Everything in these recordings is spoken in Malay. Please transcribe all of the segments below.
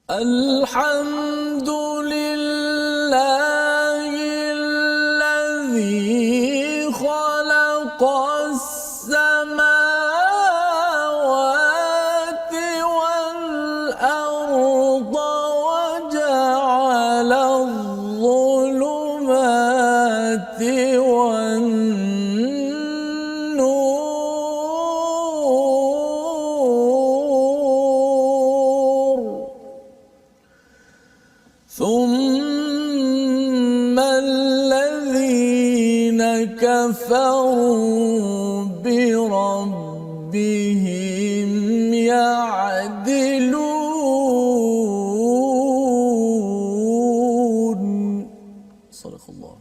الحمد لله الذي خلق السماوات والأرض وجعل الظلمات والنور ثم الذين كفروا بربهم يعدلون صدق الله.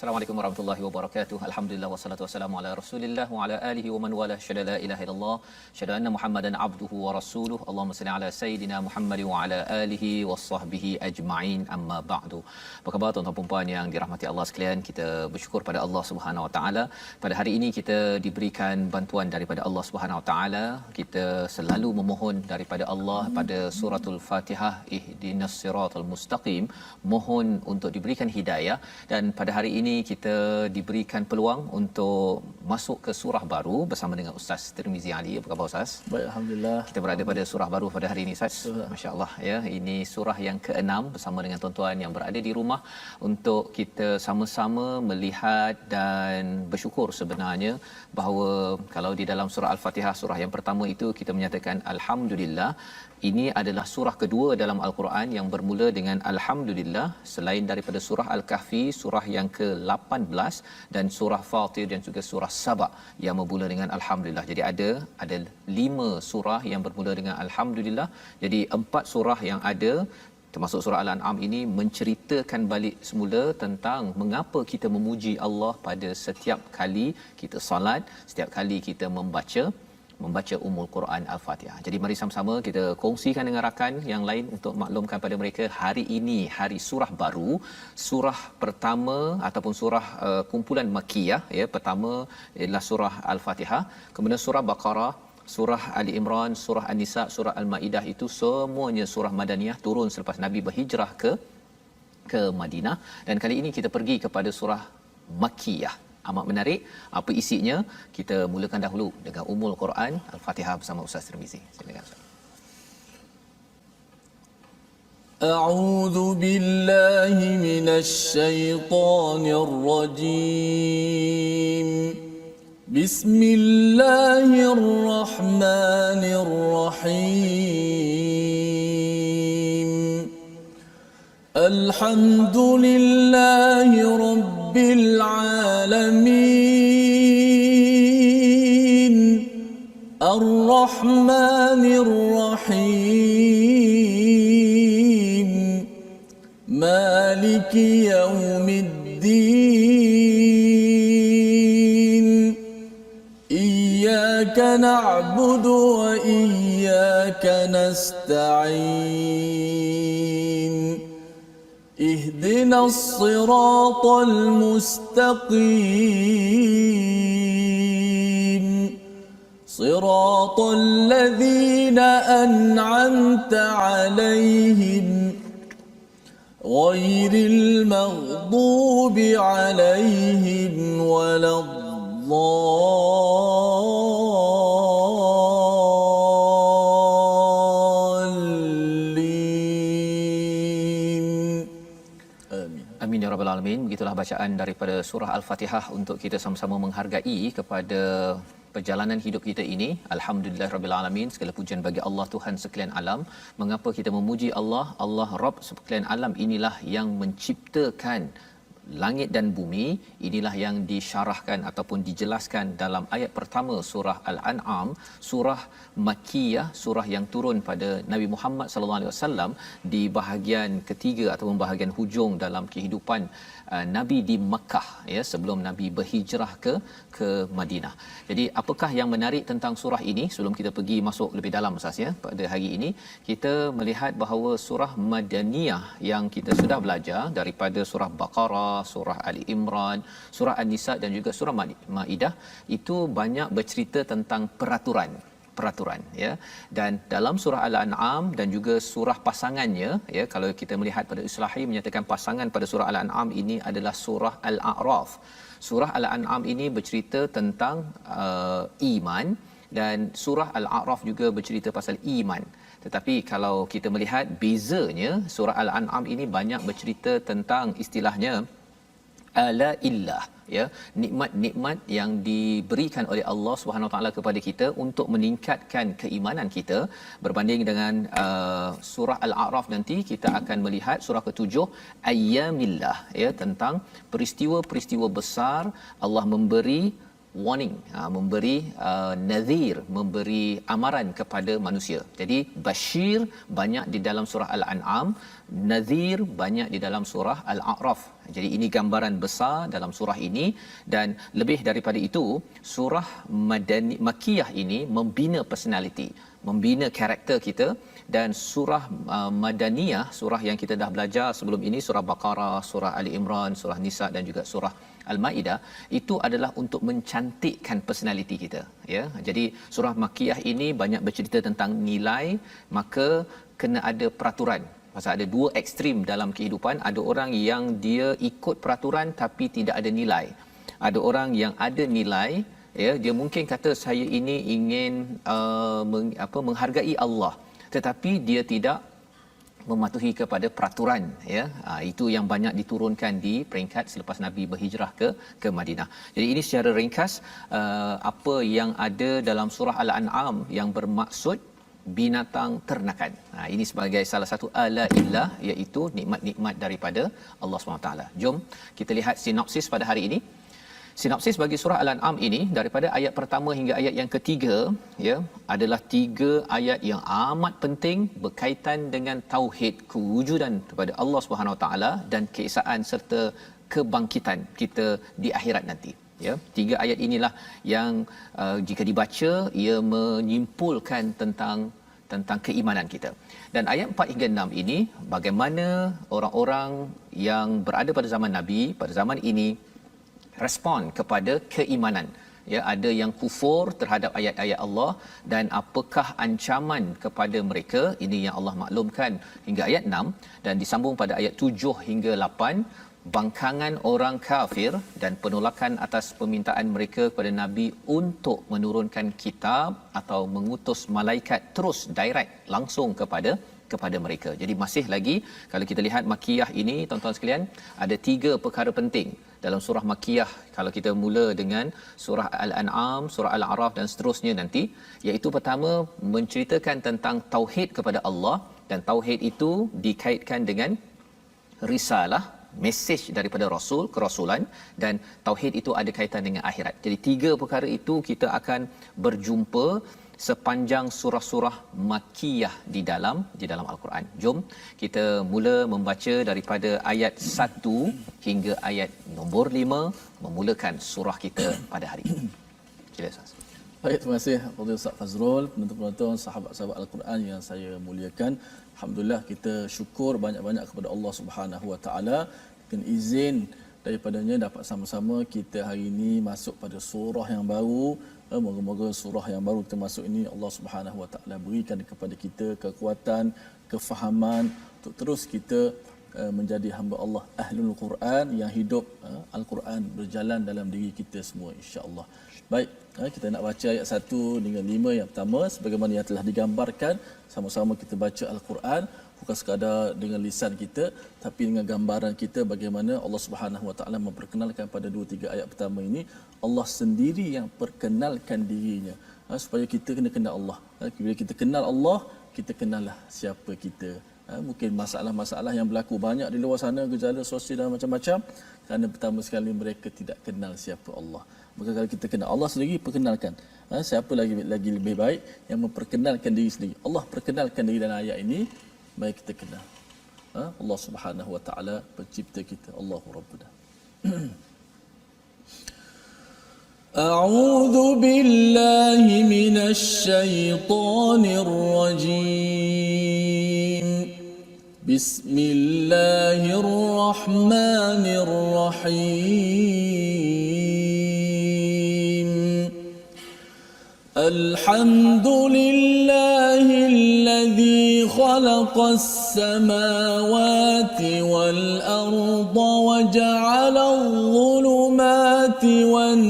Assalamualaikum warahmatullahi wabarakatuh. Alhamdulillah wassalatu wassalamu ala Rasulillah wa ala alihi wa man wala syada la ilaha illallah syada anna Muhammadan abduhu wa rasuluhu. Allahumma salli ala sayidina Muhammad wa ala alihi washabbihi ajma'in. Amma ba'du. Apa khabar tuan-tuan dan puan yang dirahmati Allah sekalian? Kita bersyukur pada Allah Subhanahu wa taala. Pada hari ini kita diberikan bantuan daripada Allah Subhanahu wa taala. Kita selalu memohon daripada Allah pada suratul Fatihah, ihdinas siratal mustaqim, mohon untuk diberikan hidayah. Dan pada hari ini kita diberikan peluang untuk masuk ke surah baru bersama dengan Ustaz Tirmizi Ali. Apa khabar Ustaz? Baik, alhamdulillah. Kita berada pada surah baru pada hari ini Ustaz. Masya-Allah ya. Ini surah yang ke-6 bersama dengan tuan-tuan yang berada di rumah untuk kita sama-sama melihat dan bersyukur sebenarnya bahawa kalau di dalam surah Al-Fatihah, surah yang pertama itu kita menyatakan alhamdulillah. Ini adalah surah kedua dalam Al-Quran yang bermula dengan alhamdulillah, selain daripada surah Al-Kahfi, surah yang ke-18, dan surah Fatir dan juga surah Saba yang bermula dengan alhamdulillah. Jadi ada 5 surah yang bermula dengan alhamdulillah. Jadi 4 surah yang ada termasuk surah Al-An'am ini menceritakan balik semula tentang mengapa kita memuji Allah pada setiap kali kita solat, setiap kali kita membaca Ummul Quran Al-Fatihah. Jadi mari sama-sama kita kongsikan dengan rakan yang lain untuk maklumkan pada mereka hari ini hari surah baru, surah pertama ataupun surah kumpulan Makkiyah ya. Pertama ialah surah Al-Fatihah, kemudian surah Baqarah, surah Ali Imran, surah An-Nisa, surah Al-Maidah, itu semuanya surah Madaniyah, turun selepas Nabi berhijrah ke Madinah. Dan kali ini kita pergi kepada surah Makkiyah. Amat menarik. Apa isinya? Kita mulakan dahulu dengan Ummul Quran Al-Fatihah bersama Ustaz Tirmizi. Silakan Ustaz. A'udzu billahi minasy syaithanir rajim. Bismillahirrahmanirrahim. Alhamdulillahi rabbil alamin. Ar-Rahmanir Rahim. Maliki yaumiddin. Iyyaka na'budu wa iyyaka nasta'in. اهدنا الصراط المستقيم صراط الذين أنعمت عليهم غير المغضوب عليهم ولا Amin ya rabbal alamin. Begitulah bacaan daripada surah Al-Fatihah untuk kita sama-sama menghargai kepada perjalanan hidup kita ini. Alhamdulillah rabbil alamin. Segala pujian bagi Allah, Tuhan sekalian alam. Mengapa kita memuji Allah? Allah Rabb sekalian alam inilah yang menciptakan langit dan bumi. Inilah yang disyarahkan ataupun dijelaskan dalam ayat pertama surah Al-An'am, surah Makkiyah, surah yang turun pada Nabi Muhammad sallallahu alaihi wasallam di bahagian ketiga ataupun bahagian hujung dalam kehidupan Nabi di Makkah, ya, sebelum Nabi berhijrah ke Madinah. Jadi apakah yang menarik tentang surah ini sebelum kita pergi masuk lebih dalam Ustaz, ya? Pada hari ini kita melihat bahawa surah Madaniyah yang kita sudah belajar daripada surah Baqarah, surah Ali Imran, surah An-Nisa dan juga surah Maidah itu banyak bercerita tentang peraturan, ya. Dan dalam surah Al-An'am dan juga surah pasangannya, ya, kalau kita melihat pada Islahi menyatakan pasangan pada surah Al-An'am ini adalah surah Al-A'raf. Surah Al-An'am ini bercerita tentang iman, dan surah Al-A'raf juga bercerita pasal iman. Tetapi kalau kita melihat bezanya, surah Al-An'am ini banyak bercerita tentang istilahnya ala illah, ya, nikmat-nikmat yang diberikan oleh Allah Subhanahu Wa Taala kepada kita untuk meningkatkan keimanan kita, berbanding dengan surah Al-A'raf nanti kita akan melihat surah ke-7 ayyamillah, ya, tentang peristiwa-peristiwa besar. Allah memberi warning, memberi nadhir, memberi amaran kepada manusia. Jadi bashir banyak di dalam surah Al-An'am, nadhir banyak di dalam surah Al-A'raf. Jadi ini gambaran besar dalam surah ini, dan lebih daripada itu surah Makkiyah ini membina personality, membina karakter kita. Dan surah Madaniyah, surah yang kita dah belajar sebelum ini, surah Baqarah, surah Ali Imran, surah Nisa dan juga surah Al-Maidah, itu adalah untuk mencantikkan personality kita, ya. Jadi surah Makkiyah ini banyak bercerita tentang nilai, maka kena ada peraturan. Pasal ada dua ekstrim dalam kehidupan, ada orang yang dia ikut peraturan tapi tidak ada nilai. Ada orang yang ada nilai, ya, dia mungkin kata saya ini ingin menghargai Allah, tetapi dia tidak mematuhi kepada peraturan, ya. Itu yang banyak diturunkan di peringkat selepas Nabi berhijrah ke Madinah. Jadi ini secara ringkas apa yang ada dalam surah Al-An'am yang bermaksud binatang ternakan. Ini sebagai salah satu ala illah, iaitu nikmat-nikmat daripada Allah SWT. Jom kita lihat sinopsis pada hari ini. Sinopsis bagi surah Al-An'am ini daripada ayat pertama hingga ayat yang ketiga, ya, adalah 3 ayat yang amat penting berkaitan dengan tauhid, kewujudan kepada Allah Subhanahu Wa Taala dan keesaan serta kebangkitan kita di akhirat nanti, ya. 3 ayat inilah yang jika dibaca ia menyimpulkan tentang keimanan kita. Dan ayat 4 hingga 6 ini bagaimana orang-orang yang berada pada zaman Nabi, pada zaman ini respon kepada keimanan, ya. Ada yang kufur terhadap ayat-ayat Allah, dan apakah ancaman kepada mereka, ini yang Allah maklumkan hingga ayat 6, dan disambung pada ayat 7 hingga 8, bangkangan orang kafir dan penolakan atas permintaan mereka kepada Nabi untuk menurunkan kitab atau mengutus malaikat terus direct langsung kepada mereka. Jadi masih lagi kalau kita lihat Makkiyah ini, tuan-tuan sekalian, ada 3 perkara penting dalam surah Makkiyah. Kalau kita mula dengan surah Al-An'am, surah Al-A'raf dan seterusnya nanti, iaitu pertama menceritakan tentang tauhid kepada Allah, dan tauhid itu dikaitkan dengan risalah, mesej daripada rasul, kerasulan, dan tauhid itu ada kaitan dengan akhirat. Jadi 3 perkara itu kita akan berjumpa sepanjang surah-surah Makkiyah di dalam Al-Quran. Jom kita mula membaca daripada ayat 1 hingga ayat nombor 5, memulakan surah kita pada hari ini. Sila Ustaz. Baik, terima kasih kepada Ustaz Fazrul, penonton-penonton, sahabat-sahabat Al-Quran yang saya muliakan. Alhamdulillah, kita syukur banyak-banyak kepada Allah Subhanahu Wa Taala dengan izin daripadanya dapat sama-sama kita hari ini masuk pada surah yang baru. Moga-moga surah yang baru kita masuk ini Allah Subhanahu Wa Taala berikan kepada kita kekuatan, kefahaman untuk terus kita menjadi hamba Allah Ahlul Quran yang hidup Al-Quran berjalan dalam diri kita semua, insya-Allah. Baik, kita nak baca ayat 1 dengan 5 yang pertama sebagaimana yang telah digambarkan. Sama-sama kita baca Al-Quran bukan sekadar dengan lisan kita, tapi dengan gambaran kita bagaimana Allah Subhanahu Wa Taala memperkenalkan pada 2-3 ayat pertama ini. Allah sendiri yang perkenalkan dirinya, supaya kita kena kenal Allah. Bila kita kenal Allah, kita kenallah siapa kita Mungkin masalah-masalah yang berlaku banyak di luar sana, gejala sosial dan macam-macam, kerana pertama sekali mereka tidak kenal siapa Allah. Maka kalau kita kenal Allah sendiri, perkenalkan. Siapa lagi lebih baik yang memperkenalkan diri sendiri. Allah perkenalkan diri dalam ayat ini, mari kita kenal Allah Subhanahu wa taala, pencipta kita, Allahu Rabbuna. A'udzu billahi minasy syaithanir rajim. Bismillahirrahmanirrahim. Alhamdulillahi alladzi khalaqas samawati wal arda wa ja'ala adh-dhulumati wan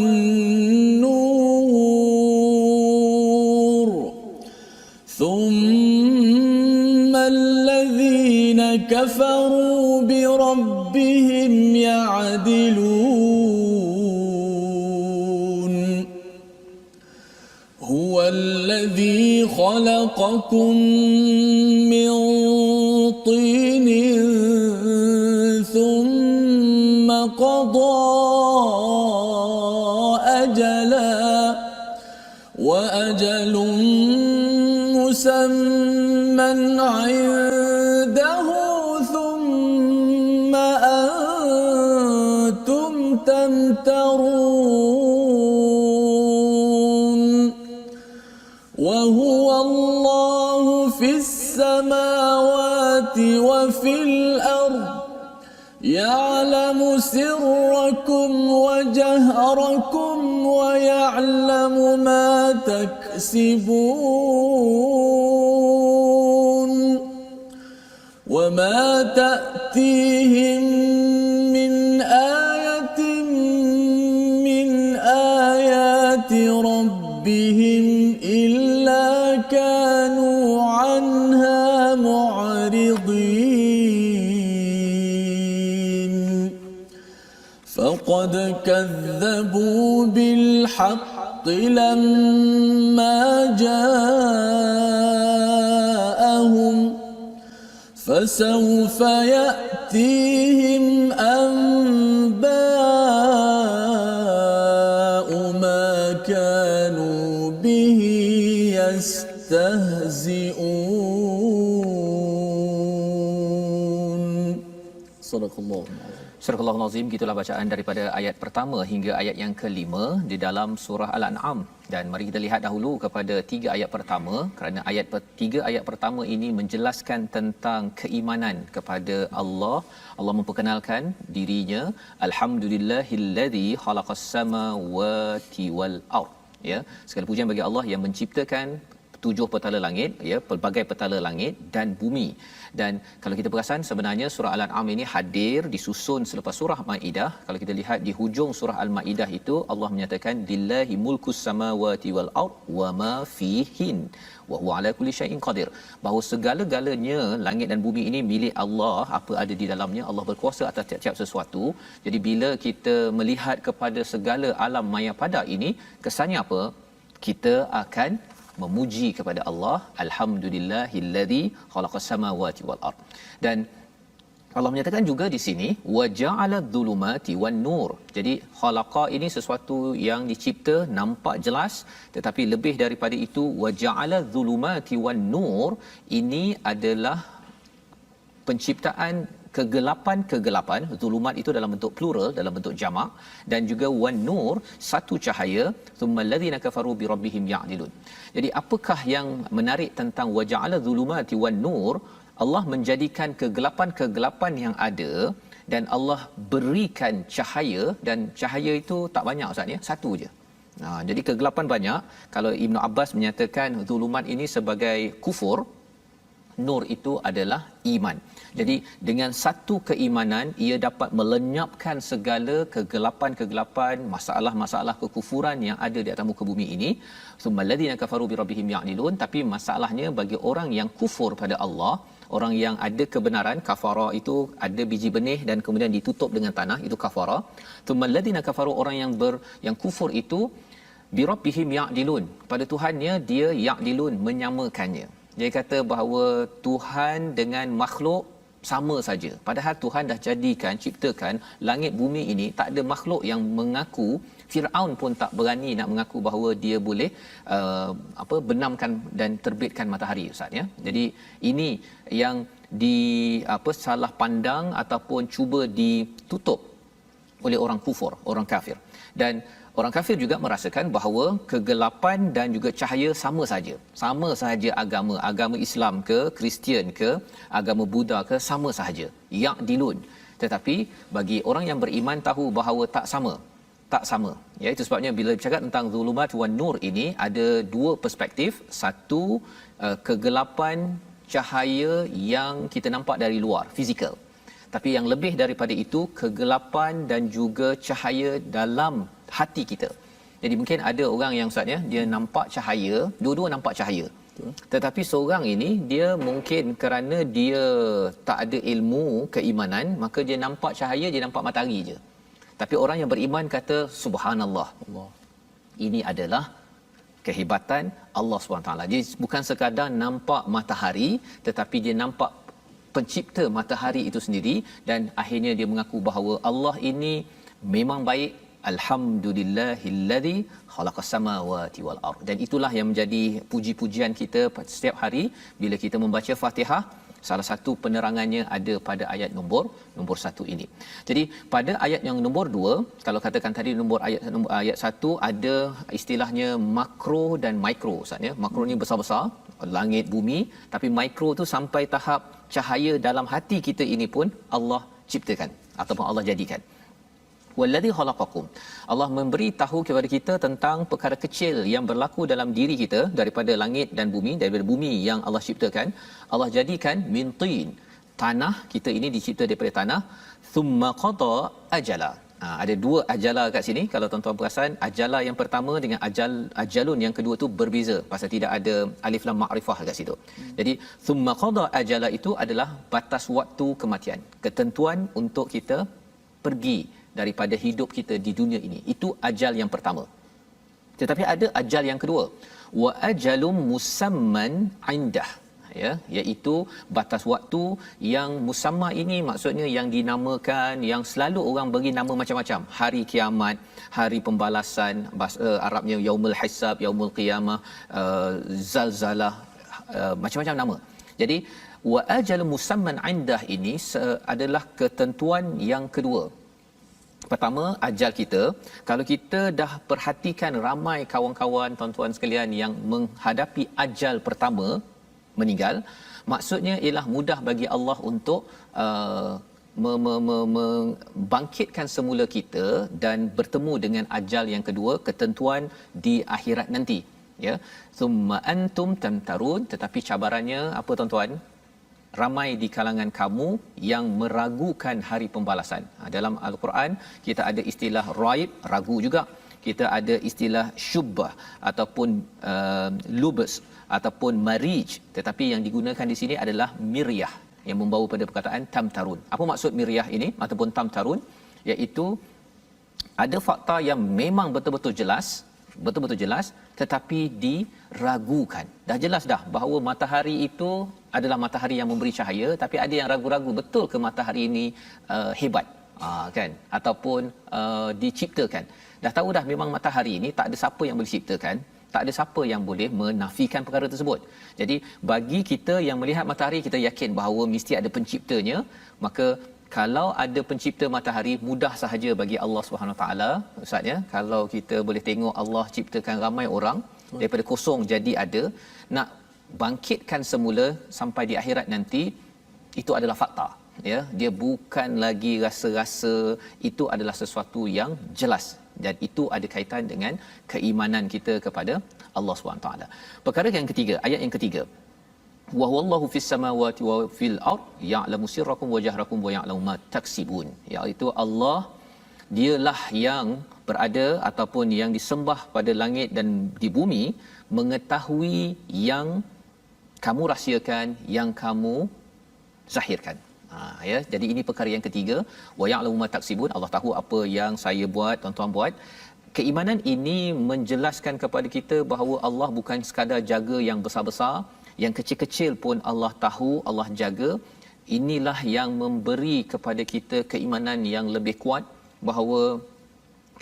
nur. Thumma alladhina kafaru bi rabbihim ya'dilun. Huwa alladhi khalaqakum min tinin thumma qada ajala wa ajalun musamman 'indahu thumma antum tamtarun. Wa huwa Allahu fis samawati wa fil ard ya'lamu sirrakum wa jahrakum wa ya'lamu ma taksibun. Wa ma ta'tihim min ayatin min ayati rabbihim illa kanu 'anha mu'ridin. Faqad kadzabu bil haqqi lamma ja'ahum fasawfa ya'tihim anba'u ma kanu bihi yastahzi'un. Sadaqallahu Surah Al-Azim, gitulah bacaan daripada ayat pertama hingga ayat yang kelima di dalam surah Al-An'am. Dan mari kita lihat dahulu kepada 3 ayat pertama, kerana 3 ayat pertama ini menjelaskan tentang keimanan kepada Allah. Allah memperkenalkan dirinya, Alhamdulillahillazi khalaqas samawati wal ard. Ya, segala pujian bagi Allah yang menciptakan 7 petala langit, ya, pelbagai petala langit dan bumi. Dan kalau kita perasan, sebenarnya surah Al-An'am ini hadir disusun selepas surah Maidah. Kalau kita lihat di hujung surah Al-Maidah itu, Allah menyatakan lillahi mulkus samawati wal ard wa ma fihin wa huwa ala kulli syai'in qadir. Bahawa segala-galanya langit dan bumi ini milik Allah, apa ada di dalamnya, Allah berkuasa atas tiap-tiap sesuatu. Jadi bila kita melihat kepada segala alam maya pada ini, kesannya apa? Kita akan memuji kepada Allah, alhamdulillahillazi khalaqas samawati wal ard. Dan Allah menyatakan juga di sini wa ja'ala dhulumati wan nur. Jadi khalaqa ini sesuatu yang dicipta nampak jelas, tetapi lebih daripada itu wa ja'ala dhulumati wan nur ini adalah penciptaan kegelapan. Zulumat itu dalam bentuk plural, dalam bentuk jamak, dan juga wan nur, satu cahaya. Thumma alladhina kafaru bi rabbihim ya'dilun. Jadi apakah yang menarik tentang waja'ala zulumati wan nur? Allah menjadikan kegelapan-kegelapan yang ada dan Allah berikan cahaya, dan cahaya itu tak banyak Ustaz ya, satu je. Jadi kegelapan banyak. Kalau Ibn Abbas menyatakan zulumat ini sebagai kufur, nur itu adalah iman. Jadi dengan satu keimanan ia dapat melenyapkan segala kegelapan-kegelapan, masalah-masalah kekufuran yang ada di atas muka bumi ini. Summalladina kafaru bi rabbihim ya'dilun. Tapi masalahnya bagi orang yang kufur pada Allah, orang yang ada kebenaran, kafara itu ada biji benih dan kemudian ditutup dengan tanah, itu kafara. Summalladina kafaru, orang yang kufur itu bi rabbihim ya'dilun, pada Tuhannya dia ya'dilun, menyamakannya. Dia kata bahawa Tuhan dengan makhluk sama saja. Padahal Tuhan dah jadikan, ciptakan langit bumi ini, tak ada makhluk yang mengaku, Firaun pun tak berani nak mengaku bahawa dia boleh benamkan dan terbitkan matahari, ustaz ya. Jadi ini yang salah pandang ataupun cuba ditutup oleh orang kufur, orang kafir. Dan orang kafir juga merasakan bahawa kegelapan dan juga cahaya sama saja. Sama sahaja agama Islam ke, Kristian ke, agama Buddha ke, sama sahaja. Ya'dilun. Tetapi bagi orang yang beriman tahu bahawa tak sama. Ya, itu sebabnya bila bercakap tentang zulumat wan nur ini ada dua perspektif. Satu, kegelapan cahaya yang kita nampak dari luar, fizikal. Tapi yang lebih daripada itu, kegelapan dan juga cahaya dalam hati kita. Jadi mungkin ada orang yang ustaz ya, dia nampak cahaya, dua-dua nampak cahaya. Betul. Tetapi seorang ini dia mungkin kerana dia tak ada ilmu keimanan, maka dia nampak cahaya, dia nampak matahari je. Tapi orang yang beriman kata subhanallah. Allah. Ini adalah kehebatan Allah SWT. Jadi bukan sekadar nampak matahari, tetapi dia nampak pencipta matahari itu sendiri, dan akhirnya dia mengaku bahawa Allah ini memang baik. Alhamdulillahillazi khalaqas samawati wal ard. Dan itulah yang menjadi puji-pujian kita setiap hari bila kita membaca Fatihah. Salah satu penerangannya ada pada ayat nombor 1 ini. Jadi pada ayat yang nombor 2, kalau katakan tadi ayat 1 ada istilahnya makro dan mikro, ustaz ya. Makro ni besar-besar, langit bumi, tapi mikro tu sampai tahap cahaya dalam hati kita ini pun Allah ciptakan ataupun Allah jadikan. Wallazi khalaqakum. Allah memberi tahu kepada kita tentang perkara kecil yang berlaku dalam diri kita daripada langit dan bumi, daripada bumi yang Allah ciptakan. Allah jadikan min tin. Tanah kita ini dicipta daripada tanah. Thumma qada ajala. Ada dua ajala kat sini. Kalau tuan-tuan perasan, ajala yang pertama dengan ajalun yang kedua tu berbeza pasal tidak ada alif lam ma'rifah kat situ. Jadi thumma qada ajala itu adalah batas waktu kematian, ketentuan untuk kita pergi daripada hidup kita di dunia ini. Itu ajal yang pertama. Tetapi ada ajal yang kedua. Wa ajalum musamman indah, ya, iaitu batas waktu yang musamma ini maksudnya yang dinamakan, yang selalu orang beri nama macam-macam. Hari kiamat, hari pembalasan, bahasa Arabnya yaumul hisab, yaumul qiyamah, zalzalah, macam-macam nama. Jadi wa ajalum musamman indah ini adalah ketentuan yang kedua. Pertama, ajal kita. Kalau kita dah perhatikan ramai kawan-kawan, tuan-tuan sekalian yang menghadapi ajal pertama, meninggal, maksudnya ialah mudah bagi Allah untuk membangkitkan semula kita dan bertemu dengan ajal yang kedua, ketentuan di akhirat nanti, ya. Summa antum tamtarun. Tetapi cabarannya apa, tuan-tuan? Ramai di kalangan kamu yang meragukan hari pembalasan. Dalam Al-Quran kita ada istilah raib, ragu juga. Kita ada istilah syubbah ataupun lubus ataupun marij. Tetapi yang digunakan di sini adalah miryah yang membawa pada perkataan tamtarun. Apa maksud miryah ini ataupun tamtarun? Iaitu ada fakta yang memang betul-betul jelas tetapi diragukan. Dah jelas dah bahawa matahari itu adalah matahari yang memberi cahaya, tapi ada yang ragu-ragu betul ke matahari ini hebat, kan, ataupun diciptakan. Dah tahu dah memang matahari ini tak ada siapa yang boleh ciptakan, tak ada siapa yang boleh menafikan perkara tersebut. Jadi bagi kita yang melihat matahari, kita yakin bahawa mesti ada penciptanya. Maka kalau ada pencipta matahari, mudah sahaja bagi Allah Subhanahu Wa Taala, ustaz ya. Kalau kita boleh tengok Allah ciptakan ramai orang daripada kosong jadi ada, nak bangkitkan semula sampai di akhirat nanti, itu adalah fakta, ya. Dia bukan lagi rasa-rasa, itu adalah sesuatu yang jelas, dan itu ada kaitan dengan keimanan kita kepada Allah Subhanahu Wa Taala. Perkara yang ketiga, ayat yang ketiga, wa huwallahu fis samawati wa fil ard ya'lamu sirrakum wa jahrakum wa ya'lamu ma taksibun. Iaitu Allah, dialah yang berada ataupun yang disembah pada langit dan di bumi, mengetahui yang kamu rahsiakan, yang kamu zahirkan. Ya, jadi ini perkara yang ketiga, wa ya'lamu ma taksibun. Allah tahu apa yang saya buat, tuan-tuan buat. Keimanan ini menjelaskan kepada kita bahawa Allah bukan sekadar jaga yang besar-besar, yang kecil-kecil pun Allah tahu, Allah jaga. Inilah yang memberi kepada kita keimanan yang lebih kuat bahawa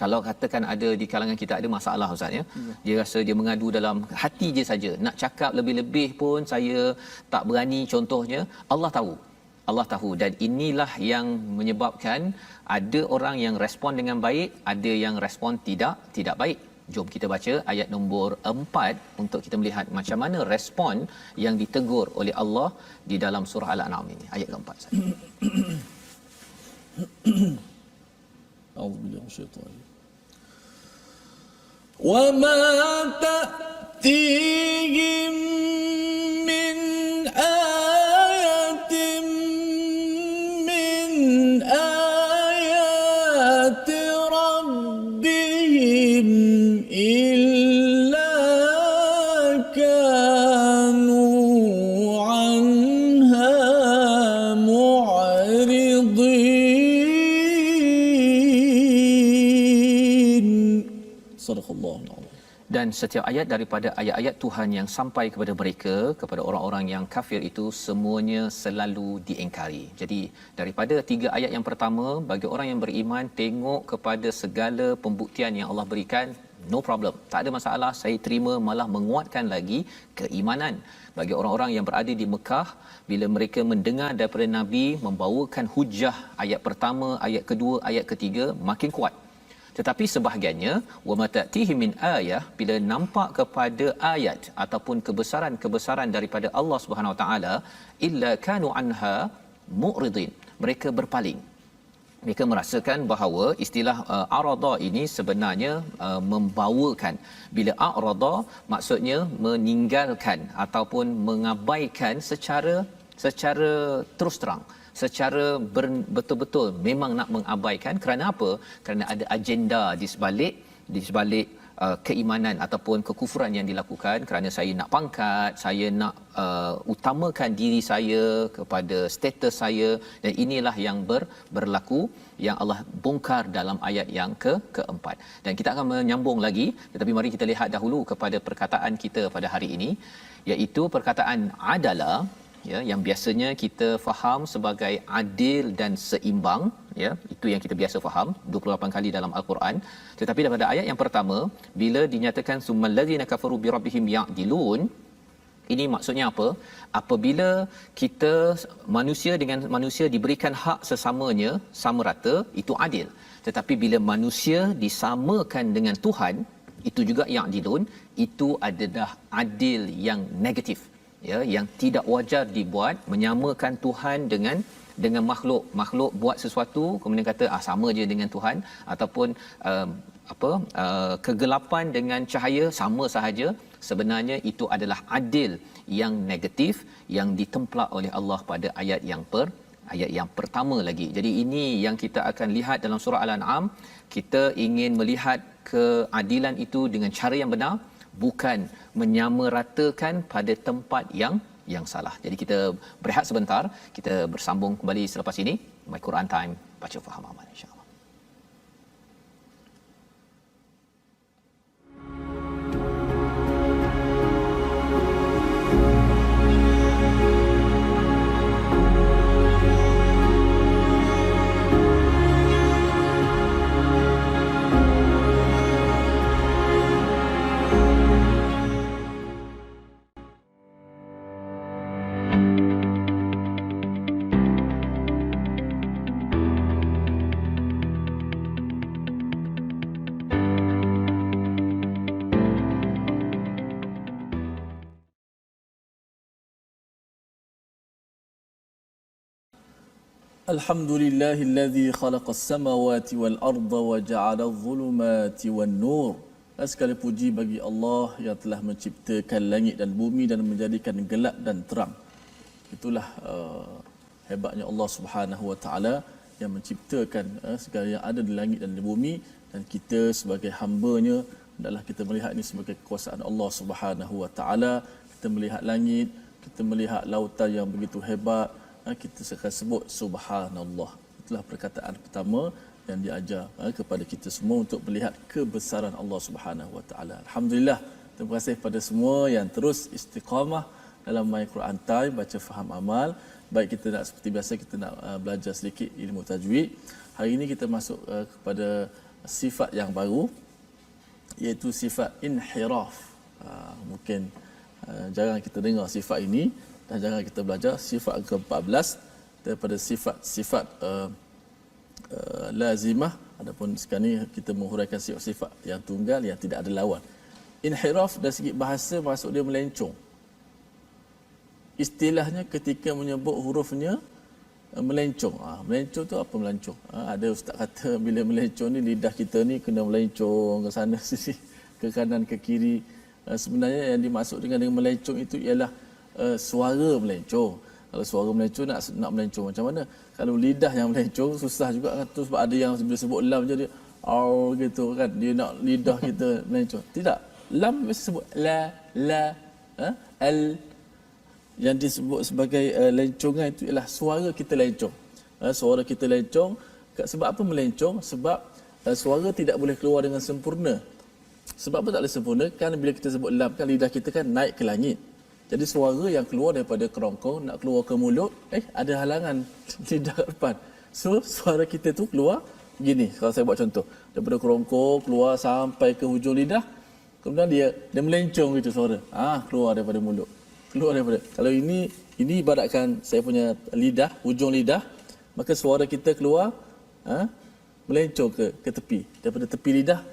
kalau katakan ada di kalangan kita ada masalah ustaz ya, dia rasa dia mengadu dalam hati je saja, nak cakap lebih-lebih pun saya tak berani contohnya. Allah tahu, dan inilah yang menyebabkan ada orang yang respon dengan baik, ada yang respon tidak baik. Jom kita baca ayat nombor 4 untuk kita melihat macam mana respon yang ditegur oleh Allah di dalam surah Al-An'am ini. Ayat keempat. A'udzubillahi minasyaitanir wa ma ta'tihim min ayatin min ayati rabbihim illa kanu anha mu'ridin. Sadaqallahu alazim. Dan setiap ayat daripada ayat-ayat Tuhan yang sampai kepada mereka, kepada orang-orang yang kafir itu, semuanya selalu diingkari. Jadi daripada 3 ayat yang pertama, bagi orang yang beriman, tengok kepada segala pembuktian yang Allah berikan, no problem, tak ada masalah, saya terima, malah menguatkan lagi keimanan. Bagi orang-orang yang berada di Mekah, bila mereka mendengar daripada Nabi membawakan hujah ayat pertama, ayat kedua, ayat ketiga, makin kuat. Tetapi sebahagiannya wa matatihi min ayah, bila nampak kepada ayat ataupun kebesaran-kebesaran daripada Allah Subhanahu Wa Taala, illa kanu anha mu'ridin, mereka berpaling. Mereka merasakan bahawa istilah arada ini sebenarnya membawakan, bila arada maksudnya meninggalkan ataupun mengabaikan secara terus terang, secara betul-betul memang nak mengabaikan. Kerana apa? Kerana ada agenda di sebalik keimanan ataupun kekufuran yang dilakukan. Kerana saya nak pangkat, saya nak utamakan diri saya kepada status saya, dan inilah yang berlaku yang Allah bongkar dalam ayat yang keempat. Dan kita akan menyambung lagi, tetapi mari kita lihat dahulu kepada perkataan kita pada hari ini, iaitu perkataan adalah, ya, yang biasanya kita faham sebagai adil dan seimbang, ya, itu yang kita biasa faham 28 kali dalam al-Quran. Tetapi daripada ayat yang pertama, bila dinyatakan summal ladzina kafaru bi rabbihim ya'dilun, ini maksudnya apa? Apabila kita manusia dengan manusia diberikan hak sesamanya sama rata, itu adil. Tetapi bila manusia disamakan dengan Tuhan, itu juga ya'dilun, itu adalah adil yang negatif, ya, yang tidak wajar dibuat, menyamakan Tuhan dengan makhluk buat sesuatu kemudian kata sama je dengan Tuhan, ataupun kegelapan dengan cahaya sama sahaja. Sebenarnya itu adalah adil yang negatif yang ditemplak oleh Allah pada ayat yang pertama lagi. Jadi ini yang kita akan lihat dalam surah Al-An'am. Kita ingin melihat keadilan itu dengan cara yang benar, bukan menyamaratakan pada tempat yang salah. Jadi kita berehat sebentar, kita bersambung kembali selepas ini. My Quran Time, baca faham amal, insya-Allah. Alhamdulillahilladzi khalaqas samawati wal arda wa ja'ala adh-dhulumati wan nur. Segala puji bagi Allah yang telah menciptakan langit dan bumi dan menjadikan gelap dan terang. Itulah hebatnya Allah Subhanahu wa taala yang menciptakan segala yang ada di langit dan di bumi, dan kita sebagai hamba-Nya adalah kita melihat ini sebagai kekuasaan Allah Subhanahu wa taala. Kita melihat langit, kita melihat lautan yang begitu hebat, kita akan sebut subhanallah. Itulah perkataan pertama yang diajar kepada kita semua untuk melihat kebesaran Allah Subhanahu wa taala. Alhamdulillah, terima kasih kepada semua yang terus istiqamah dalam My Quran Time, baca faham amal. Baik, kita nak seperti biasa kita nak belajar sedikit ilmu tajwid. Hari ini kita masuk kepada sifat yang baru, iaitu sifat inhiraf. Mungkin jarang kita dengar sifat ini dan jarang kita belajar. Sifat ke-14 daripada sifat-sifat lazimah. Adapun sekarang ni kita menghuraikan sifat-sifat yang tunggal yang tidak ada lawan. Inhiraf dari segi bahasa maksud dia melencong. Istilahnya ketika menyebut hurufnya melencong. Melencong tu apa melencong? Ada ustaz kata bila melencong ni lidah kita ni kena melencong ke sana sini, ke kanan ke kiri. Sebenarnya yang dimaksud dengan melencong itu ialah suara melencong. Kalau suara melencong nak melencong macam mana? Kalau lidah yang melencong susah juga kan tu, sebab ada yang bila sebut lam je dia gitu kan, dia nak lidah kita melencong. Tidak. Lam mesti sebut la al. Yang disebut sebagai lencongan itu ialah suara kita lencong. Suara kita lencong. Sebab apa melencong? Sebab suara tidak boleh keluar dengan sempurna. Sebab apa tak boleh sempurna? Kan bila kita sebut lam kan lidah kita kan naik ke langit. Jadi suara yang keluar daripada kerongkong nak keluar ke mulut, ada halangan lidah kat depan. So suara kita tu keluar begini. Kalau saya buat contoh, daripada kerongkong keluar sampai ke hujung lidah, kemudian dia melencong gitu suara. Keluar daripada mulut. Keluar daripada. Kalau ini ibaratkan saya punya lidah, hujung lidah, maka suara kita keluar melencong ke tepi. Daripada tepi lidah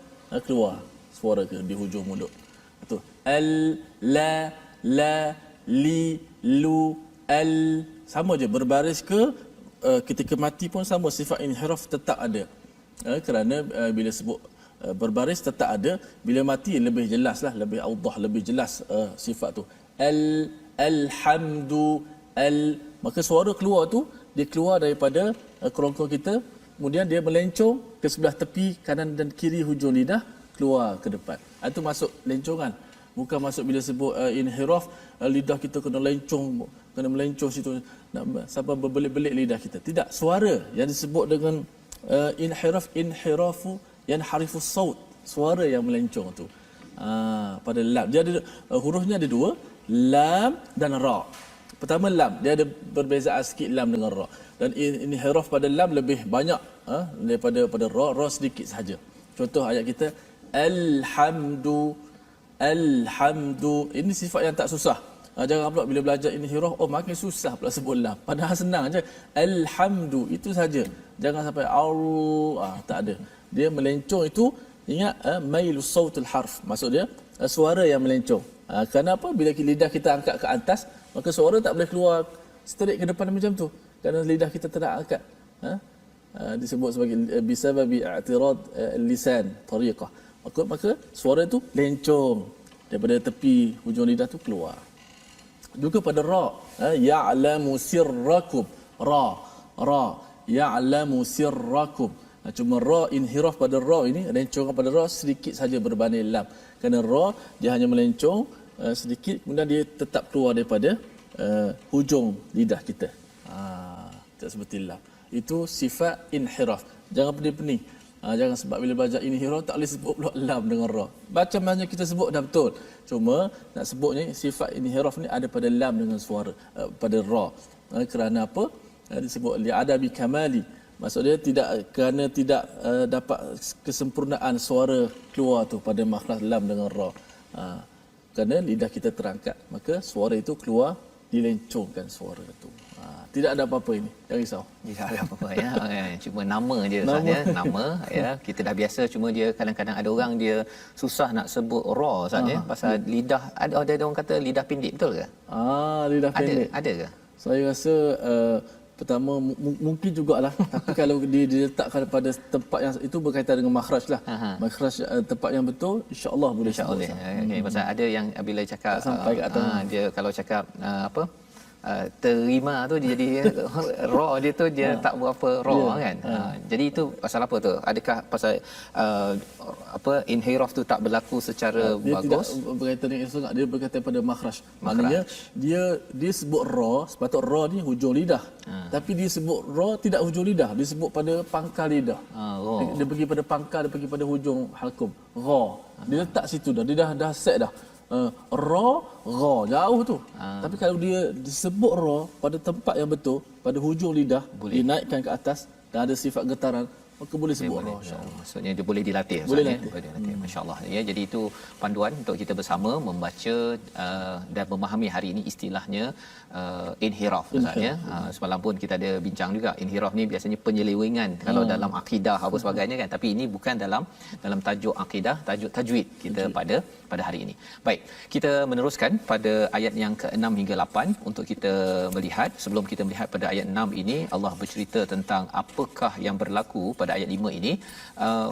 keluar suara ke di hujung mulut. Itu al, la, li, lu, al, sama je berbaris ke ketika mati pun sama, sifat inhiraf tetap ada. Kerana bila sebut berbaris tetap ada, bila mati lebih jelaslah, lebih awdah, lebih jelas sifat tu. Alhamdu, maka suara keluar tu dia keluar daripada kerongkong kita, kemudian dia melencong ke sebelah tepi kanan dan kiri hujung lidah, keluar ke depan. Itu masuk lencongan. Bukan masuk bila sebut inhiraf, lidah kita kena melencong situ sampai berbelit-belit lidah kita. Tidak, suara yang disebut dengan inhirafu yanharifu saut, suara yang melencong tu. Pada lam dia ada hurufnya ada dua, lam dan ra. Pertama lam, dia ada perbezaan sikit lam dengan ra. Dan inhiraf pada lam lebih banyak daripada ra sedikit sahaja. Contoh ayat kita alhamdu. Ini sifat yang tak susah. Jangan pula bila belajar inhiraf, makin susah pula sebut lam. Padahal senang aja. Alhamdu itu saja. Jangan sampai tak ada. Dia melencong itu, ingat mailu sautul harf. Maksud dia suara yang melencong. Kenapa? Bila lidah kita angkat ke atas, maka suara tak boleh keluar straight ke depan macam tu. Kerana lidah kita tak angkat. Disebut sebagai bisababi i'tirad lisan tariqah. Maka suara itu lencong daripada tepi hujung lidah tu keluar. Juga pada ra, ya'lamu sirrakum. Ra ya'lamu sirrakum. Cuma ra, inhiraf pada ra ini, lencongan pada ra sedikit saja berbanding lam. Kerana ra dia hanya melencong sedikit, kemudian dia tetap keluar daripada hujung lidah kita. Tak seperti lam. Itu sifat inhiraf. Jangan pening-pening. Jangan sebab bila belajar inhiraf tak boleh sebut pula lam dengan ra. Macam mana kita sebut dah betul. Cuma nak sebutnya sifat inhiraf ni ada pada lam dengan suara pada ra. Kerana apa? Disebut li adabi kamali. Maksudnya tidak dapat kesempurnaan suara keluar tu pada makhraj lam dengan ra. Kerana lidah kita terangkat, maka suara itu keluar, dilencongkan suara itu. Tidak ada apa-apa ini, jangan risau. Tidak ada apa-apa ya. Cuma nama je Ustaz ya, nama ya. Kita dah biasa, cuma dia kadang-kadang ada orang dia susah nak sebut ra Ustaz ya, pasal lidah ada orang kata lidah pendek, betul ke? Lidah pendek. Ada ke? Saya rasa pertama mungkin jugalah, tapi kalau diletakkan pada tempat yang itu berkaitan dengan makhraj lah. Makhraj tempat yang betul, insya-Allah boleh sebut. Okay, pasal ada yang bila cakap sampai kat atas dia kalau cakap terima tu dia jadi ra dia tu dia tak berapa ra kan. Jadi itu pasal apa tu? Adakah pasal inhiraf tu tak berlaku secara dia bagus? Tidak berkaitan dengan sangat, dia berkaitan pada makhraj. Maknanya dia sebut ra, sepatut ra ni hujung lidah. Tapi dia sebut ra tidak hujung lidah, dia sebut pada pangkal lidah. Dia pergi pada pangkal, dia pergi pada hujung halkum. Ra. Dia letak situ dah. Dia dah set dah. ra ra jauh tu. Tapi kalau dia disebut ra pada tempat yang betul, pada hujung lidah, Boleh. dinaikkan ke atas dan ada sifat getaran, maka boleh sebut ra Boleh, insya-Allah. maksudnya dia boleh dilatih Boleh Ustaz, latih. boleh dilatih. Masya-Allah ya. Jadi itu panduan untuk kita bersama membaca dan memahami hari ini istilahnya inhiraf Ustaz ya. Semalam pun kita ada bincang juga, inhiraf ni biasanya penyelewengan kalau dalam akidah apa sebagainya kan, tapi ini bukan dalam tajuk akidah, tajuk tajwid kita pada hari ini. Baik, kita meneruskan pada ayat yang ke-6 hingga 8 untuk kita melihat. Sebelum kita melihat pada ayat 6 ini, Allah bercerita tentang apakah yang berlaku pada ayat 5 ini.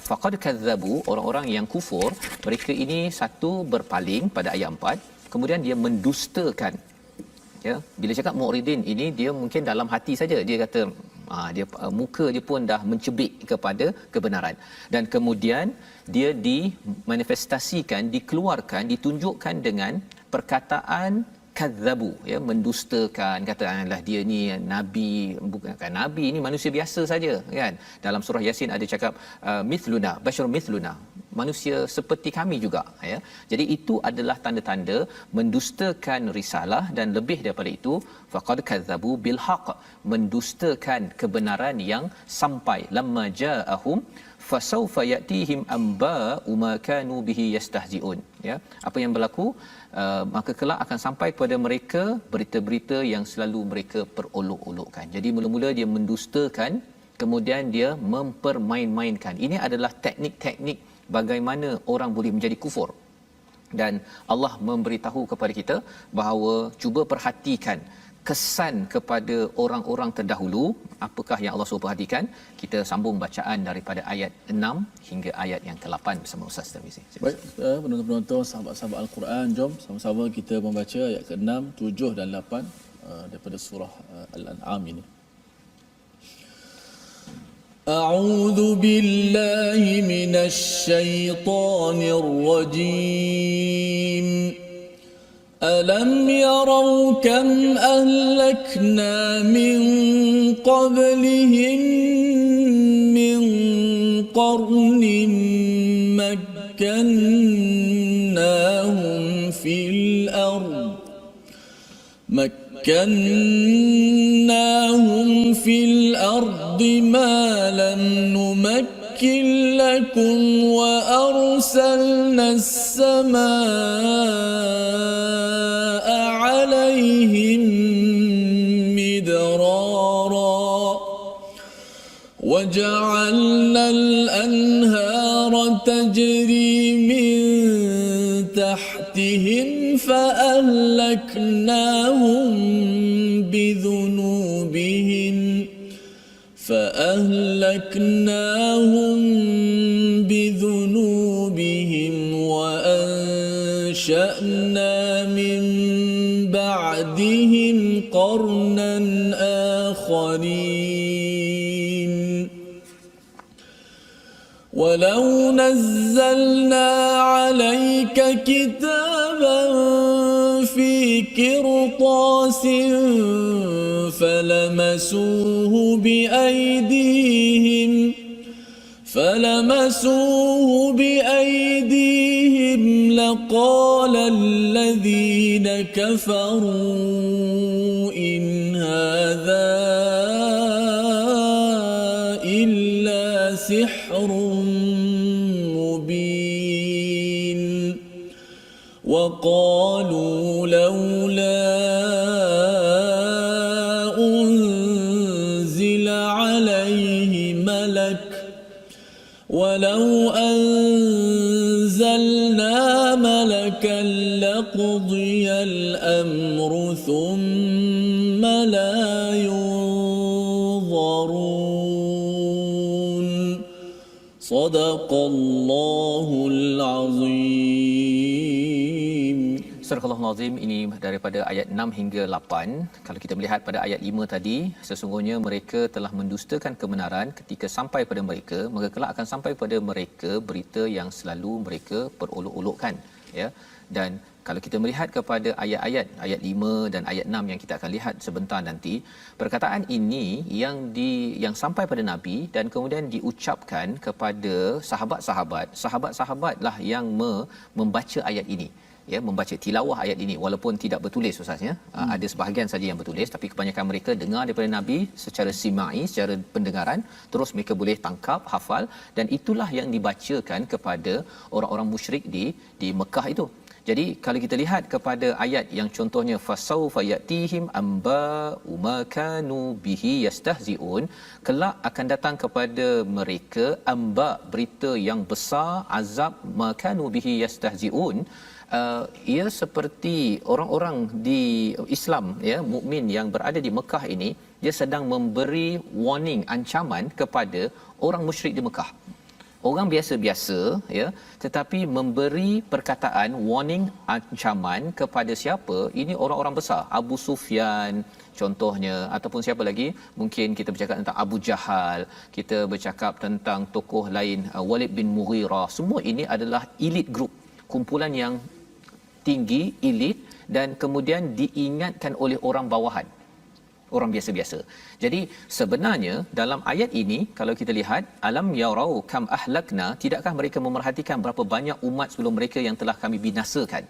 Faqad kadzabu, orang-orang yang kufur, mereka ini satu berpaling pada ayat 4, kemudian dia mendustakan. Ya, bila cakap mu'ridin ini dia mungkin dalam hati saja dia kata dia muka dia pun dah mencebik kepada kebenaran, dan kemudian dia dimanifestasikan, dikeluarkan, ditunjukkan dengan perkataan kadzabu, ya, mendustakan, katakanlah dia ni nabi, bukan nabi, ni manusia biasa saja kan. Dalam surah Yasin ada cakap mithluna bashar mithluna, manusia seperti kami juga, ya. Jadi itu adalah tanda-tanda mendustakan risalah, dan lebih daripada itu faqad kadzabu bil haqq, mendustakan kebenaran yang sampai, lamma ja'ahum fasawfa ya'tihim amba'u ma kanu bihi yastahzi'un, ya. Apa yang berlaku, maka kelak akan sampai kepada mereka berita-berita yang selalu mereka perolok-olokkan. Jadi mula-mula dia mendustakan, kemudian dia mempermain-mainkan. Ini adalah teknik-teknik bagaimana orang boleh menjadi kufur. Dan Allah memberitahu kepada kita bahawa cuba perhatikan kesan kepada orang-orang terdahulu, apakah yang Allah suruh perhatikan. Kita sambung bacaan daripada ayat 6 hingga ayat yang ke-8 bersama Ustaz Tarmizi. Baik, penonton-penonton, sahabat-sahabat Al-Quran, jom sama-sama kita membaca ayat ke-6, 7 dan 8 daripada surah Al-An'am ini. A'udzu billahi minasy syaithanir rajim. ألم يروا كم أهلكنا من قبلهم من قرن مكناهم في الأرض ما لم نمكن لكم وأرسلنا السماء عليهم مدرارا وجعلنا الأنهار تجري من تحتهم فأهلكناهم بذنوبهم وأنشأنا من بعدهم قرنا آخرين ولو نزلنا عليك كتابا في قرطاس فلمسوه بأيديهم لقال الذين كفروا إن هذا إلا سحر مبين وقالوا لولا أنزل عليه ملك ولو أنزلنا ملكا لقضي الأمر ثم لا ينظرون صدق الله العظيم. Surah Al-Azim ini daripada ayat 6 hingga 8. Kalau kita melihat pada ayat 5 tadi, sesungguhnya mereka telah mendustakan kebenaran ketika sampai pada mereka, maka kelak akan sampai pada mereka berita yang selalu mereka perolok-olokkan, ya. Dan kalau kita melihat kepada ayat-ayat ayat 5 dan ayat 6 yang kita akan lihat sebentar nanti, perkataan ini yang sampai pada Nabi dan kemudian diucapkan kepada sahabat-sahabatlah yang membaca ayat ini. ya membaca tilawah ayat ini walaupun tidak bertulis Ustaz ya. Ada sebahagian saja yang bertulis tapi kebanyakan mereka dengar daripada Nabi secara simai, secara pendengaran, terus mereka boleh tangkap, hafal, dan itulah yang dibacakan kepada orang-orang musyrik di Mekah itu. Jadi kalau kita lihat kepada ayat yang contohnya fasaufa yatihim amba ma kanu bihi yastahziun, kelak akan datang kepada mereka amba, berita yang besar, azab ma kanu bihi yastahziun. Ia seperti orang-orang di Islam ya, mukmin yang berada di Mekah ini, dia sedang memberi warning, ancaman kepada orang musyrik di Mekah. Orang biasa-biasa ya, tetapi memberi perkataan warning, ancaman kepada siapa? Ini orang-orang besar, Abu Sufyan contohnya, ataupun siapa lagi, mungkin kita bercakap tentang Abu Jahal, kita bercakap tentang tokoh lain, Walid bin Mughirah. Semua ini adalah elite group, kumpulan yang tinggi, elit, dan kemudian diingatkan oleh orang bawahan, orang biasa-biasa. Jadi sebenarnya dalam ayat ini kalau kita lihat, alam yarau kam ahlakna, tidakkah mereka memerhatikan berapa banyak umat sebelum mereka yang telah kami binasakan.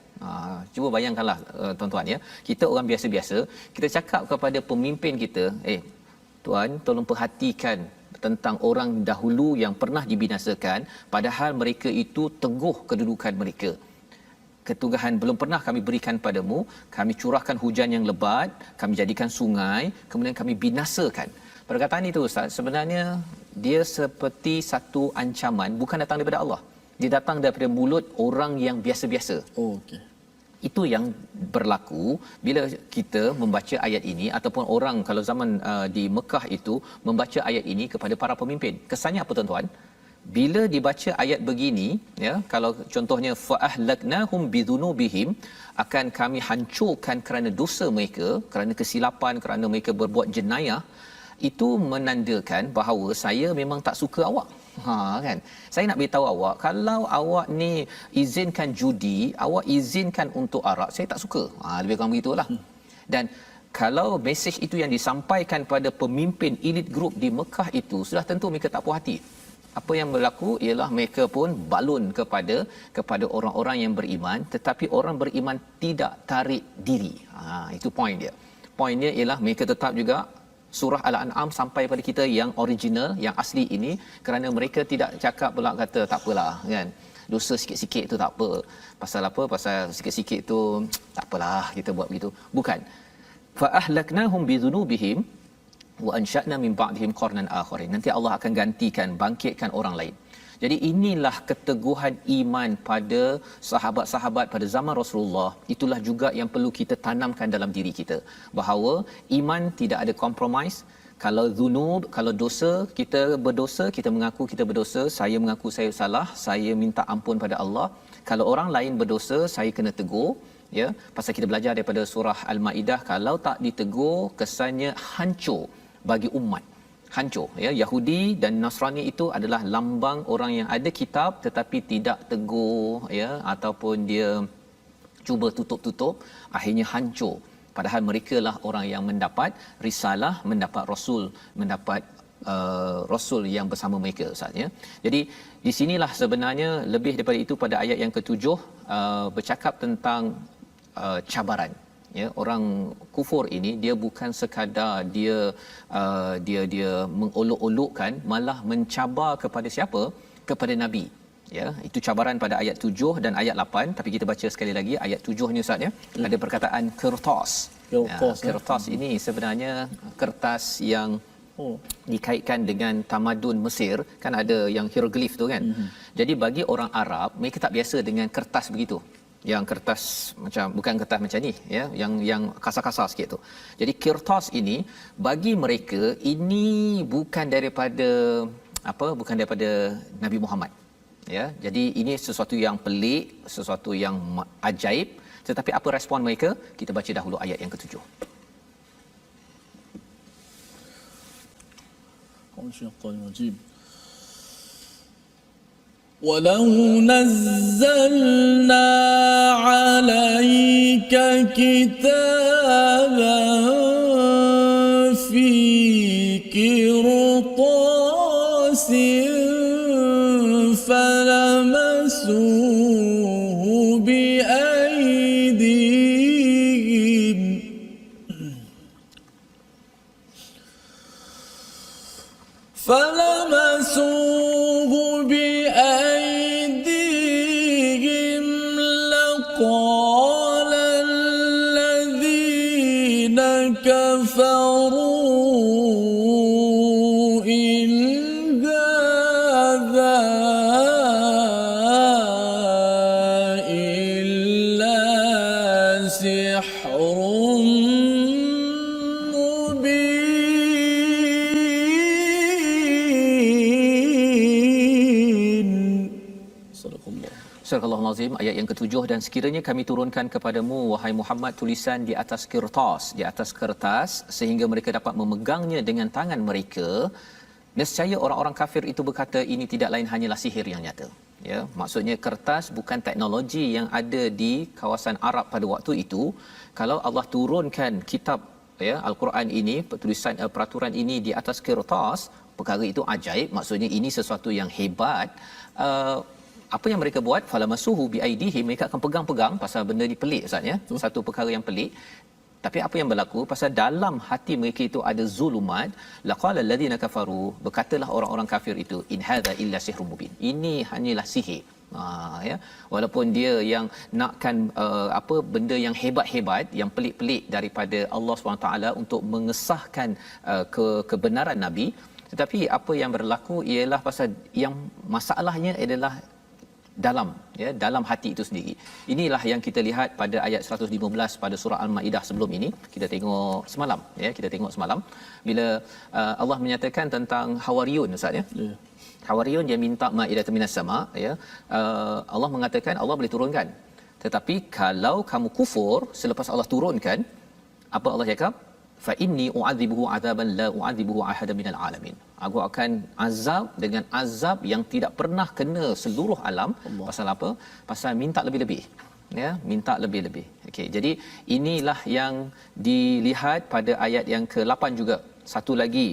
Cuba bayangkanlah tuan-tuan ya, kita orang biasa-biasa, kita cakap kepada pemimpin kita, tuan tolong perhatikan tentang orang dahulu yang pernah dibinasakan, padahal mereka itu teguh kedudukan mereka. Ketugahan belum pernah kami berikan padamu, kami curahkan hujan yang lebat, kami jadikan sungai, kemudian kami binasakan. Perkataan itu Ustaz, sebenarnya dia seperti satu ancaman, bukan datang daripada Allah. Dia datang daripada mulut orang yang biasa-biasa. Okey. Itu yang berlaku bila kita membaca ayat ini, ataupun orang kalau zaman di Mekah itu membaca ayat ini kepada para pemimpin. Kesannya apa tuan-tuan? Bila dibaca ayat begini ya, kalau contohnya fa ahlaknahum bidzunubihim, akan kami hancurkan kerana dosa mereka, kerana kesilapan, kerana mereka berbuat jenayah, itu menandakan bahawa saya memang tak suka awak. Kan, saya nak beritahu awak, kalau awak ni izinkan judi, awak izinkan untuk arak, saya tak suka. Lebih kurang begitulah. Dan kalau mesej itu yang disampaikan pada pemimpin elit group di Mekah itu, sudah tentu mereka tak puas hati. Apa yang berlaku ialah mereka pun balun kepada orang-orang yang beriman, tetapi orang beriman tidak tarik diri. Itu poin dia. Poin dia ialah mereka tetap juga surah Al-An'am sampai pada kita yang original, yang asli ini, kerana mereka tidak cakap pula kata tak apalah kan, dosa sikit-sikit tu tak apa. Pasal apa? Pasal sikit-sikit tu tak apalah kita buat begitu. Bukan. Fa ahlaknahum bidzunubihim wa ansha'na min ba'dihim qarnan akharin. Nanti Allah akan gantikan, bangkitkan orang lain. Jadi inilah keteguhan iman pada sahabat-sahabat pada zaman Rasulullah. Itulah juga yang perlu kita tanamkan dalam diri kita, bahawa iman tidak ada kompromis. Kalau zunub, kalau dosa, kita berdosa, kita mengaku kita berdosa, saya mengaku saya salah, saya minta ampun pada Allah. Kalau orang lain berdosa, saya kena tegur. Ya, pasal kita belajar daripada surah Al-Maidah, kalau tak ditegur, kesannya hancur bagi umat, hancur ya. Yahudi dan Nasrani itu adalah lambang orang yang ada kitab tetapi tidak tegur ya, ataupun dia cuba tutup-tutup, akhirnya hancur. Padahal mereka lah orang yang mendapat risalah, mendapat rasul, mendapat rasul yang bersama mereka Ustaz ya. Jadi di sinilah sebenarnya lebih daripada itu, pada ayat yang ke-7 bercakap tentang cabaran. Ya, orang kufur ini dia bukan sekadar dia mengolok-olokkan, malah mencabar kepada siapa? Kepada Nabi. Ya, itu cabaran pada ayat 7 dan ayat 8, tapi kita baca sekali lagi ayat 7 ni Ustaz ya. Ada perkataan kertas. Kertas ini sebenarnya kertas yang dikaitkan dengan tamadun Mesir, kan ada yang hieroglif tu kan. Jadi bagi orang Arab, mereka tak biasa dengan kertas begitu. Yang kertas macam, bukan kertas macam ni ya, yang kasar-kasar sikit tu. Jadi kertas ini bagi mereka ini bukan daripada bukan daripada Nabi Muhammad ya. Jadi ini sesuatu yang pelik, sesuatu yang ajaib. Tetapi apa respon mereka? Kita baca dahulu ayat yang ke-7. ولو نزلنا عليك كتابا في قرطاس فلمسوه بأيديهم فلمسوه بأيديهم لقال الذين كفروا إن هذا إلا سحر مبين. صدق الله. Surah Al-Azim ayat yang ke-7, dan sekiranya kami turunkan kepadamu wahai Muhammad tulisan di atas kertas sehingga mereka dapat memegangnya dengan tangan mereka, nescaya orang-orang kafir itu berkata ini tidak lain hanyalah sihir yang nyata. Ya, maksudnya kertas bukan teknologi yang ada di kawasan Arab pada waktu itu. Kalau Allah turunkan kitab, ya, Al-Quran ini, tulisan peraturan ini di atas kertas, perkara itu ajaib, maksudnya ini sesuatu yang hebat. Apa yang mereka buat? Falamasuhu biaidihim, mereka akan pegang-pegang, pasal benda ni pelik Ustaz, ya, satu perkara yang pelik. Tapi apa yang berlaku? Pasal dalam hati mereka itu ada zulumat. Laqala alladhina kafaru, berkatalah orang-orang kafir itu, in hadza illa sihrun mubin, ini hanyalah sihir. Ya, walaupun dia yang nakkan benda yang hebat-hebat, yang pelik-pelik daripada Allah SWT untuk mengesahkan kebenaran Nabi, tetapi apa yang berlaku ialah pasal yang masalahnya adalah dalam hati itu sendiri. Inilah yang kita lihat pada ayat 115 pada surah Al-Maidah sebelum ini. Kita tengok semalam bila Allah menyatakan tentang Hawariyun, Ustaz, ya. Yeah. Hawariyun dia minta Maidah minas sama, ya. Allah mengatakan Allah boleh turunkan. Tetapi kalau kamu kufur selepas Allah turunkan, apa Allah cakap? Fa inni u'adzibuhu 'adzaban la u'adzibuhu ahadan minal alamin. Aku akan azab dengan azab yang tidak pernah kena seluruh alam. Allah. Pasal apa? Pasal minta lebih-lebih. Ya, minta lebih-lebih. Okey, jadi inilah yang dilihat pada ayat yang ke-8 juga. Satu lagi,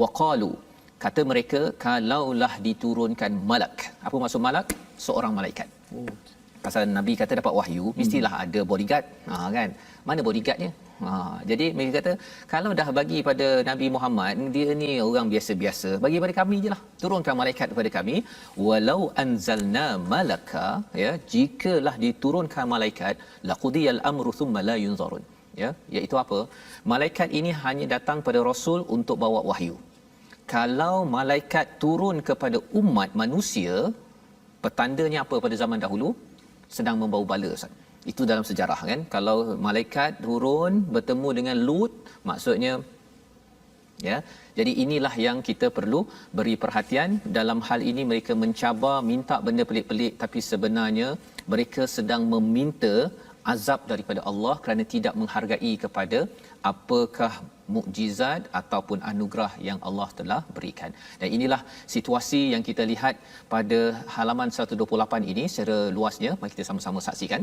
waqalu, kata mereka, kalaulah diturunkan malak. Apa maksud malak? Seorang malaikat. Pasal Nabi kata dapat wahyu, mestilah ada bodyguard. Kan? Mana bodyguardnya? Jadi mereka kata, kalau dah bagi pada Nabi Muhammad, dia ni orang biasa-biasa, bagi pada kami je lah, turunkan malaikat kepada kami. Walau anzalna malaka, ya, jikalah diturunkan malaikat, laqudiyal amru thumma la yunzarun, ya, iaitu apa? Malaikat ini hanya datang pada Rasul untuk bawa wahyu. Kalau malaikat turun kepada umat manusia, petandanya apa pada zaman dahulu? Sedang membawa bala, Ustaz. Itu dalam sejarah, kan. Kalau malaikat turun bertemu dengan Lut, maksudnya, ya. Jadi inilah yang kita perlu beri perhatian. Dalam hal ini mereka mencabar, minta benda pelik-pelik, tapi sebenarnya mereka sedang meminta azab daripada Allah kerana tidak menghargai kepada apakah mukjizat ataupun anugerah yang Allah telah berikan. Dan inilah situasi yang kita lihat pada halaman 128 ini secara luasnya. Mari kita sama-sama saksikan.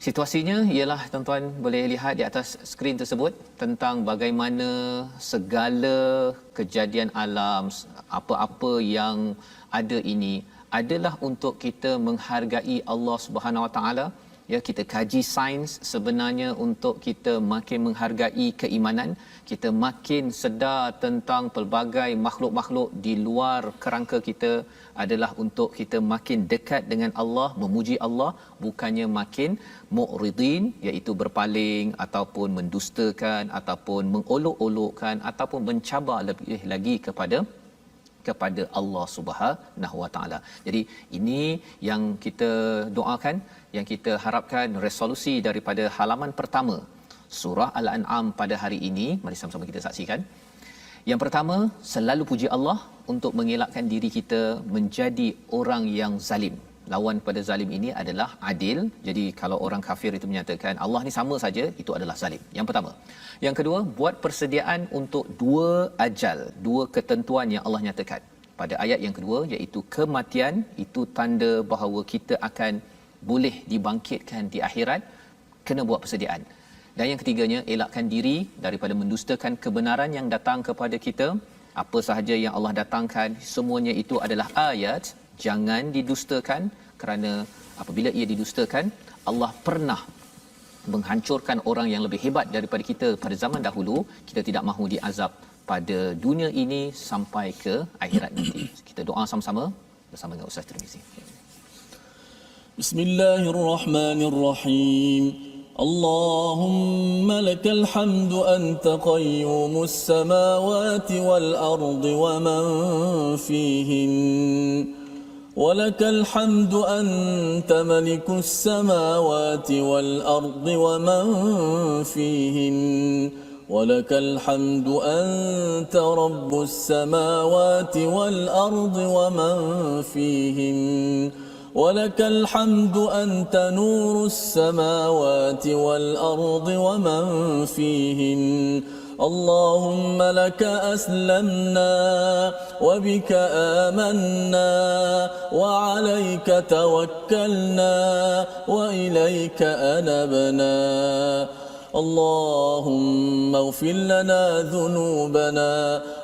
Situasinya ialah, tuan-tuan boleh lihat di atas skrin tersebut, tentang bagaimana segala kejadian alam, apa-apa yang ada ini adalah untuk kita menghargai Allah Subhanahu Wa Taala. Ya, kita kaji sains sebenarnya untuk kita makin menghargai keimanan, kita makin sedar tentang pelbagai makhluk-makhluk di luar kerangka kita, adalah untuk kita makin dekat dengan Allah, memuji Allah, bukannya makin mu'ridin, iaitu berpaling ataupun mendustakan ataupun mengolok-olokkan ataupun mencabar lebih lagi kepada Allah Subhanahu Wa Taala. Jadi ini yang kita doakan, yang kita harapkan resolusi daripada halaman pertama surah Al-An'am pada hari ini. Mari sama-sama kita saksikan. Yang pertama, selalu puji Allah untuk mengelakkan diri kita menjadi orang yang zalim. Lawan pada zalim ini adalah adil. Jadi kalau orang kafir itu menyatakan Allah ni sama saja, itu adalah zalim. Yang pertama. Yang kedua, buat persediaan untuk dua ajal, dua ketentuan yang Allah nyatakan. Pada ayat yang kedua, iaitu kematian, itu tanda bahawa kita akan boleh dibangkitkan di akhirat, kena buat persediaan. Dan yang ketiganya, elakkan diri daripada mendustakan kebenaran yang datang kepada kita. Apa sahaja yang Allah datangkan, semuanya itu adalah ayat, jangan didustakan, kerana apabila ia didustakan, Allah pernah menghancurkan orang yang lebih hebat daripada kita pada zaman dahulu. Kita tidak mahu diazab pada dunia ini sampai ke akhirat nanti. Kita doa sama-sama bersama dengan Ustaz Tirmizi. Bismillahirrahmanirrahim. Allahumma lakal hamdu anta qayyumus samawati wal ardi wa man fihin. ولك الحمد أنت ملك السماوات والأرض ومن فيهن ولك الحمد أنت رب السماوات والأرض ومن فيهن ولك الحمد أنت نور السماوات والأرض ومن فيهن اللهم لك أسلمنا وبك آمنا وعليك توكلنا وإليك أنبنا اللهم اغفر لنا ذنوبنا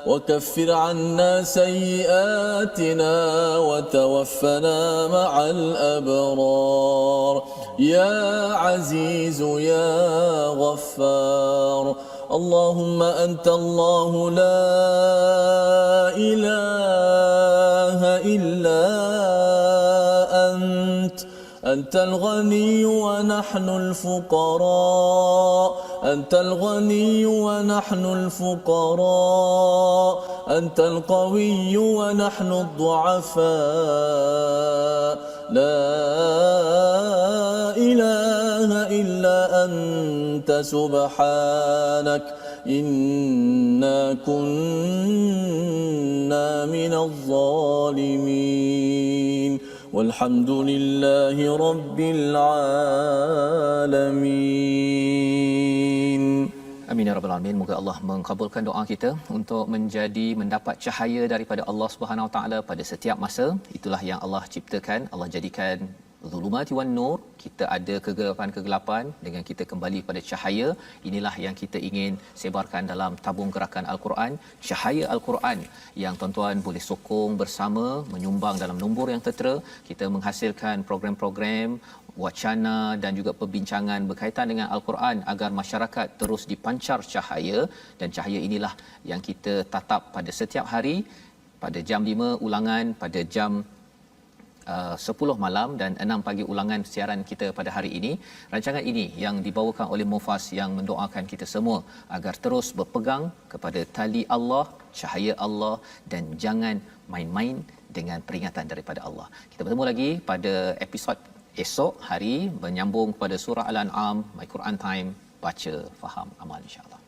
وكفر عنا سيئاتنا وتوفنا مع الأبرار يا عزيز يا غفار اللهم أنت الله لا إله إلا أنت الغني ونحن الفقراء أنت الغني ونحن الفقراء أنت القوي ونحن الضعفاء لا إله إلا أنت سبحانك إنا كنا من الظالمين والحمد لله رب العالمين. Amin ya rabbal alamin. Moga Allah mengabulkan doa kita untuk mendapat cahaya daripada Allah Subhanahu Wa Taala pada setiap masa. Itulah yang Allah ciptakan. Allah jadikan zulumati wan nur, kita ada kegelapan-kegelapan dengan kita kembali pada cahaya. Inilah yang kita ingin sebarkan dalam tabung gerakan Al-Quran, cahaya Al-Quran yang tuan-tuan boleh sokong bersama, menyumbang dalam nombor yang tertera. Kita menghasilkan program-program wacana dan juga perbincangan berkaitan dengan Al-Quran agar masyarakat terus dipancar cahaya, dan cahaya inilah yang kita tatap pada setiap hari pada jam 5 ulangan, pada jam 10 malam dan 6 pagi ulangan siaran kita pada hari ini. Rancangan ini yang dibawakan oleh Mufas yang mendoakan kita semua agar terus berpegang kepada tali Allah, cahaya Allah, dan jangan main-main dengan peringatan daripada Allah. Kita bertemu lagi pada episod esok hari menyambung kepada surah Al-An'am, My Quran Time, baca, faham, amal, insya-Allah.